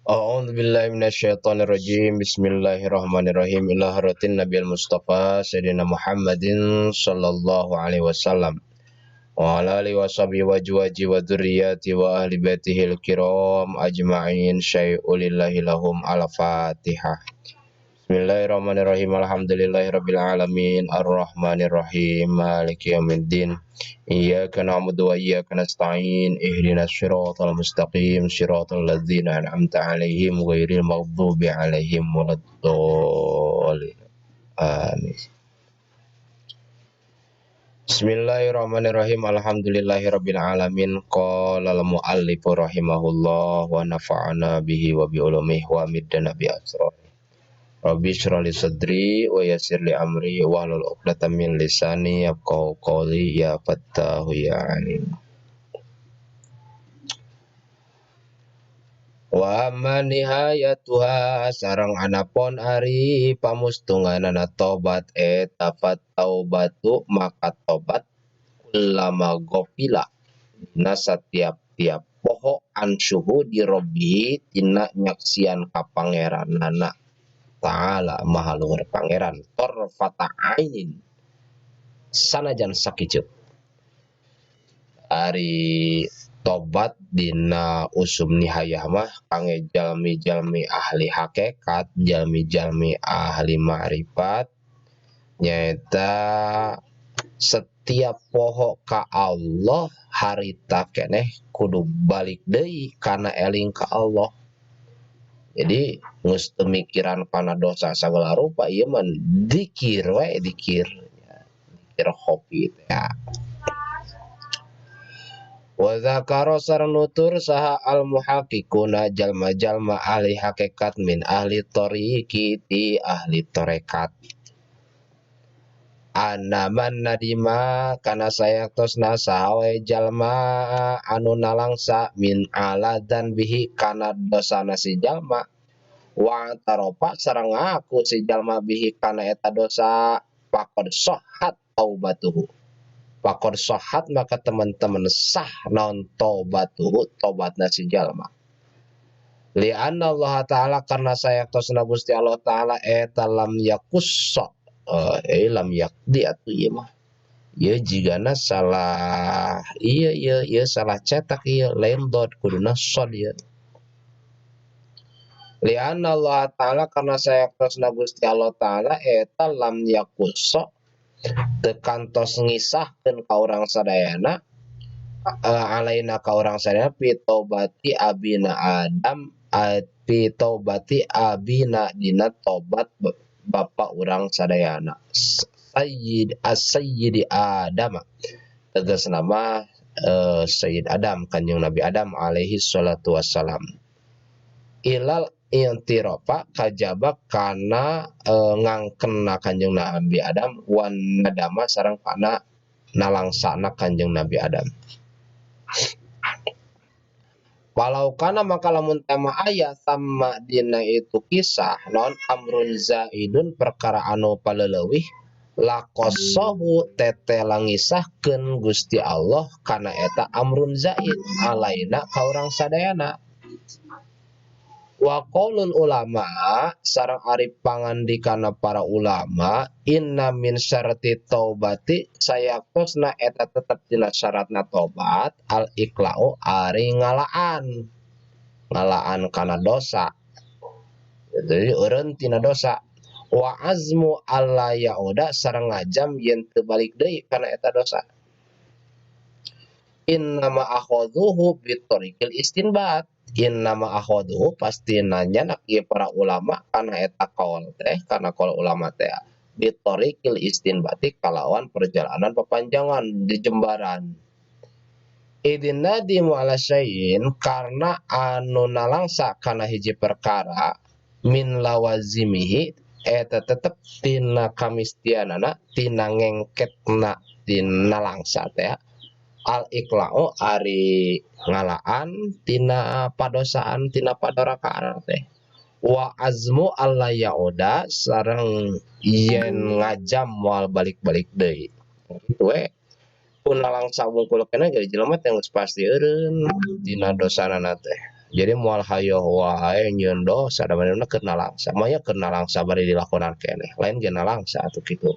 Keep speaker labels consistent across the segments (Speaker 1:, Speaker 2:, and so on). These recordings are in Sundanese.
Speaker 1: A'udzu billahi minasyaitonir rajim. Bismillahirrahmanirrahim. Ila hadratin Nabiyil Mustafa Sayyidina Muhammadin sallallahu alaihi wasallam wa ala alihi washabihi wa juwaji wa dzurriyyati wa ahli baitihil kiram ajma'in syai'ulillahi lahum al-Fatihah. Bismillahirrahmanirrahim. Alhamdulillahirabbil alamin arrahmanirrahim maliki yaumiddin. Iyyaka na'budu wa iyyaka nasta'in ihdinas siratal mustaqim siratal ladzina an'amta 'alaihim ghairil maghdubi 'alaihim waladdallin. Amin. Bismillahirrahmanirrahim. Alhamdulillahirabbil alamin. Qala al-muallif rahimahullah wa nafa'ana bihi wa bi ulumihi wa middana bi asrar. Rabbi shrah li sadri wa yassir li amri wahlul 'uqdatam min lisani yafqahu qawli ya fattahu ya alim. Wa amma nihayatuha sareng anapun ari pamustunganana tobat eta taubatu maka tobat kullama gofila dina satiap-tiap poho ansuhu di robbi tina nyaksian ka pangeranana ta'ala maha luhur pangeran torfata ainin sanajan sakiceuk ari tobat dina usum nihayah mah kangge jalmi-jalmi ahli hakikat, jalmi-jalmi ahli ma'rifat nyaeta setiap poho ka Allah harita keneh kudu balik deui kana eling ka Allah. Jadi geus teu mikiran kana dosa sagala rupa ieu mah dikir we dikir hobi teh ya. Wa dzakara sareng nutur saha al muhaqqiquna jalma-jalma ahli hakikat min ahli thariqi ti ahli tarekat. Anaman nadima kana sayaktosna saha jalma anu nalangsa min aladan bihi kana dosana si jalma wa taropa sareng ngaku si jalma bihi kana eta dosa faqad sahhat taubatuhu. Faqad sahhat maka teman-teman sah naon taubatuhu tobatna si jalma. Li anna Allah taala karena sayaktosna Gusti Allah taala eta lam yakussa lam yakdi atuh ieu mah. Ieu jigana salah ieu salah cetak ieu lain dot kuduna shad ieu. Li anna Allah taala karena sayaktosna Gusti Allah taala eta lam yakussa teu kantos ngisahkeun ka urang sadayana alaina ka urang sadayana fi taubati abina Adam fi taubati abina dina tobat bapa urang sadayana Sayyidi Adam tegasna mah Sayyid Adam Kanjeng Nabi Adam alaihi salatu wassalam ilal intiropa kajaba kana ngangkenna Kanjeng Nabi Adam wan nadama sareng kana nalangsana Kanjeng Nabi Adam. Walau kana maka lamun tema aya sama dina itu kisah non amrun zaidun perkara anu paleleuwih laqasahu tete langisahkeun Gusti Allah kana eta amrun zaid alaina ka urang sadayana. Wa qaulul ulama sareng ari pangandikana para ulama inna min syarati taubati sayaktosna eta tetep dina syaratna tobat al iqla'u ari ngalaan kana dosa. Jadi eureun tina dosa wa azmu alla yauda sareng ngajam yen teu balik deui kana eta dosa. Innama akhadhuhu bitariqil istinbat. Innama akhadhuhu pasti nanya nak ieu para ulama kana eta qaul teh kana qaul ulama teh bitariqil istinbati kalawan perjalanan pepanjangan di jembaran. Idin nadimu ala syai'in karena anu nalangsa kana hiji perkara min lawazimihi eta tetep tina kamistianana tina ngengketna tina langsa teh al iqla'u ari ngalaan tina padosaan tina padorakaan teh wa azmu alla yauda sareng yen ngajam moal balik-balik deui kitu we kun langsa wungkul keneh ge jelema teh geus pasti eureun dina dosanana teh Jadi moal hayo wae nyieun dosa da manehna keur nalangsa mah nya keur nalangsa bari dilakonan keneh lain ge nalangsa atuh kitu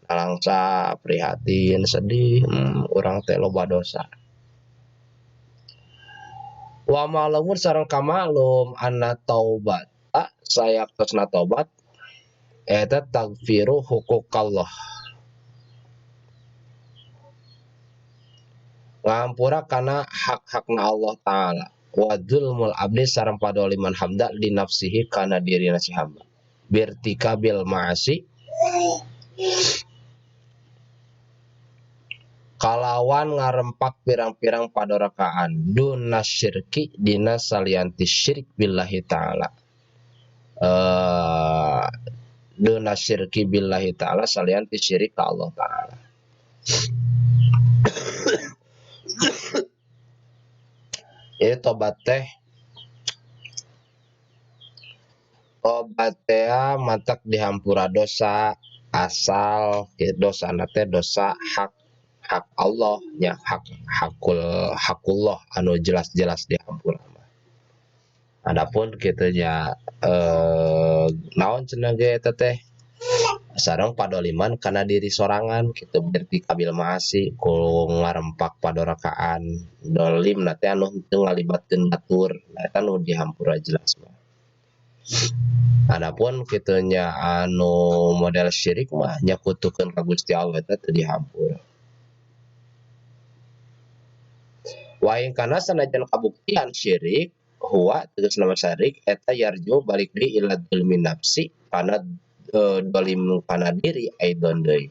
Speaker 1: nalangsa prihatin sedih urang teh loba dosa wa malamun sareng kamalum anna taubat sayaktosna tobat eta tagfiru huquqallah ngahampura kana hak-hakna Allah taala wa dzulmul abdi sareng padoliman hamba li nafsihi kana dirina si hamba birtikabil ma'asi kalawan ngarempak pirang-pirang padorakaan duna syirki dina salianti syirik billahi taala duna syirki billahi taala salianti syirik ka Allah taala ini tobat teh matak dihampura dosa asal dosa teh dosa hak Allah nya hakullah anu jelas-jelas dihampura. Adapun kitu nya naon cenah ge eta teh sareng padoliman kana diri sorangan kitu berarti kabil maasi ku ngarempak padorakaan dolim na teh anu teu ngalibatkeun batur eta nu dihampura jelas mah. Adapun kitu nya anu model syirik mah nyakutukeun ka Gusti Allah eta teu dihampura. Waing kana sanajan kabuktian syirik huwa tegasna syirik eta yarju balik deui ila dzulmin nafsi kana dolim kana diri aidon deui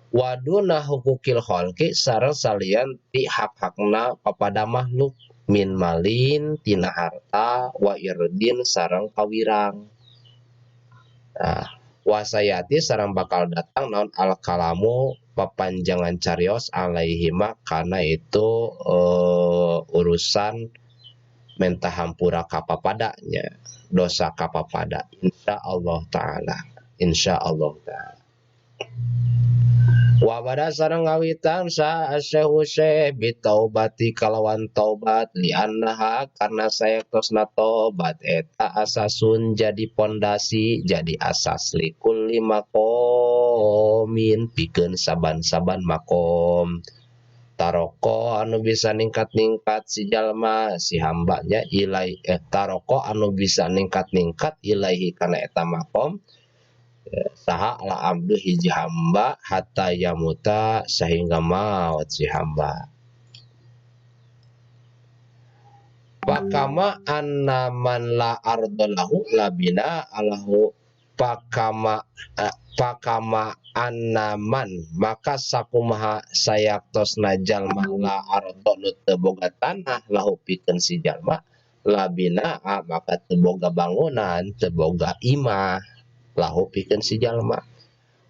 Speaker 1: waduna hukukil khalqi sareng salian ti hak-hakna kepada makhluk min malin tina harta wa irdin sareng kawirang. Nah, wasayati sareng bakal datang naon al kalamu papanjangan carios alaihima kana itu urusan mentah hampura kapapadanya dosa kapapada insyaallah taala wa bada sareng ngawitan sa asyhuseh bitaubati kalawan taubat li annaha karna sayaktosna taubat eta asasun jadi pondasi jadi asas li kulli maqamin pikeun saban-saban makom taroko anu bisa ningkat-ningkat si jalma si hambanya ilai taroko anu bisa ningkat-ningkat ilaihi kana eta makom saha la abdu hiji hamba hatta yamuta sehingga maut si hamba pakama annaman la ardalahu labina alahu pakama annaman maka sakumaha sayaktosna jalma la ardo nu teu boga tanah lahu pikeun si jalma labina maka teu boga bangunan teu boga imah lahu pikeun si jalma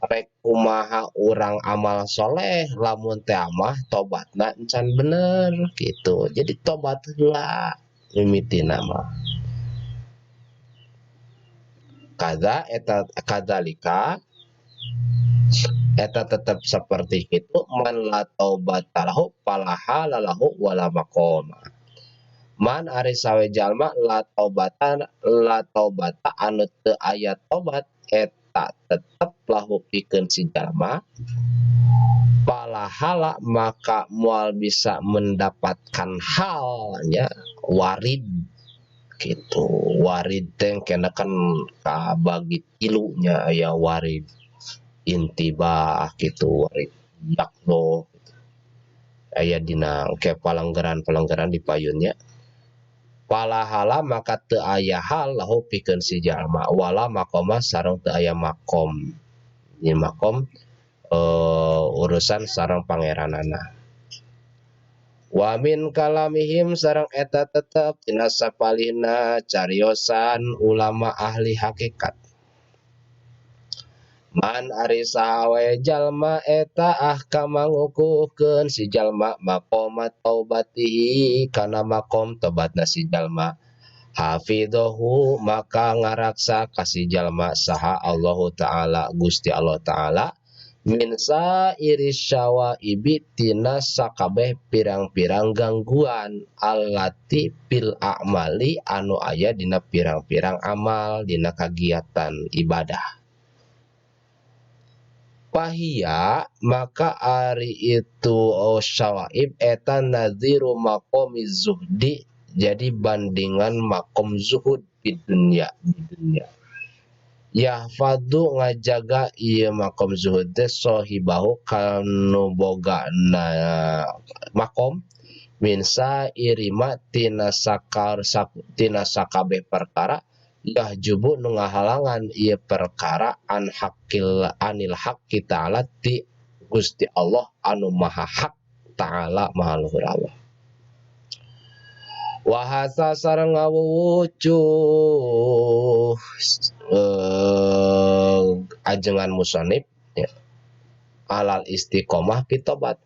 Speaker 1: rek kumaha urang amal soleh lamun teh amah tobatna encan bener gitu jadi tobat heula mimitina mah kada eta kadzalika eta tetap seperti itu man la taubatalahu falaha lalahu wala maqama man ari sawe jalma la taubata anu teu aya tobat eta tetep lahu pikeun si jalma falahala maka moal bisa mendapatkan halnya warid gitu warid teh kena kan kabagi tilunya aya warid intibah gitu warid yakdo gitu. Aya dina ke palanggaran di payunnya palahala maka teu aya hal lahu pikeun si jalma wala maqama sareng teu aya makom ieu makom urusan sareng pangeranana wa min kalamihim sareng eta tetep tina sapalihna cariosan ulama ahli hakikat man ari sahawe jalma eta ahkama ngukuhkeun si jalma maqama taubatihi kana makom tobatna si jalma hafidhahu maka ngaraksa ka si jalma saha Allahu taala Gusti Allah taala min sairi syawaibi tina sakabeh pirang-pirang gangguan allati fil a'mali anu aya dina pirang-pirang amal dina kagiatan ibadah. Pahia maka ari itu syawaib eta nadziru maqamiz zuhdi, jadi bandingan makom zuhud di dunia yahfadu ngajaga ieu makom zuhud teh sohibahu kanu boga na makom min sairima tina sakabeh perkara yahjubu nu ngahalangan ieu perkara anil haqqi ta'ala ti Gusti Allah anu maha hak ta'ala maha luhur Allah. Wahasa sareng ngawuwucuh ajengan musannif ya, alal istiqomah pitobat.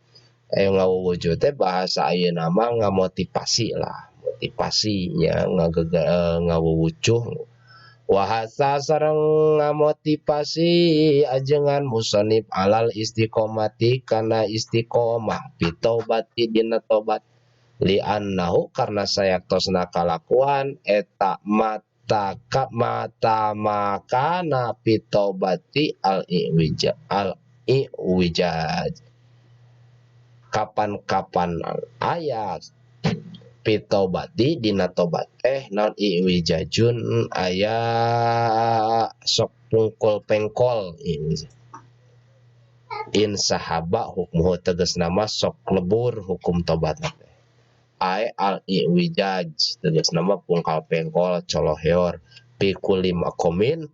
Speaker 1: Ngawuwucuh teh bahasa ayeuna mah ngamotivasi lah, motivasinya ngawuwucuh. Wahasa sareng ngamotivasi ajengan musannif alal istiqomati kana istiqomah pitobati dina tobat. Li'annahu karena sayaktosna kalakuan eta mata makana pitobati al-iwijaj kapan-kapan ayat pitobati dina tobat non iwijajun aya sok pungkul pengkol ini in sahaba hukmuhu tegas nama sok lebur hukum tobat ai al-iwijaj tegas nama pungkal pengkol coloheor pikuli makomin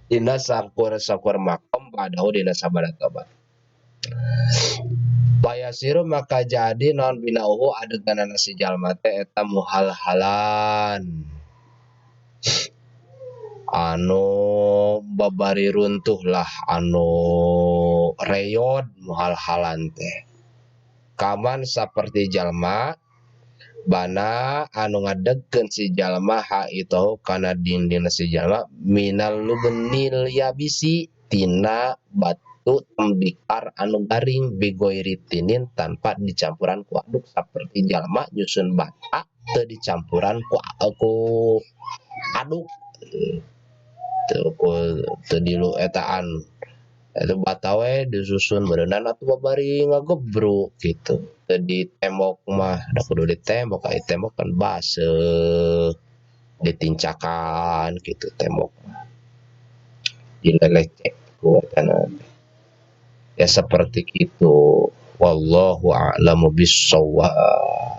Speaker 1: dina sakur makom badahu dina sabada tobat. Payasiru maka jadi non binauhu adeganana si jalma teh eta muhal-halan anu babari runtuh lah anu reyod muhal-halan teh kaman seperti jalma bana anu ngadegkeun si jalma ha itu kana dinding si jalma minal lubnil yabisi tina batu tembikar anu garing begoiritinin tanpa dicampuran ku aduk seperti jalma nyusun bata teu dicampuran ku aduk teu dilu etaan itu batawe disusun berenang atau babari ngagebruk gitu. Di tembok mah da kudu di tembok, ai tembok kan baseuh ditincakan gitu tembok dilelecek kuatana ya seperti itu. Wallahu a'lamu bissawab.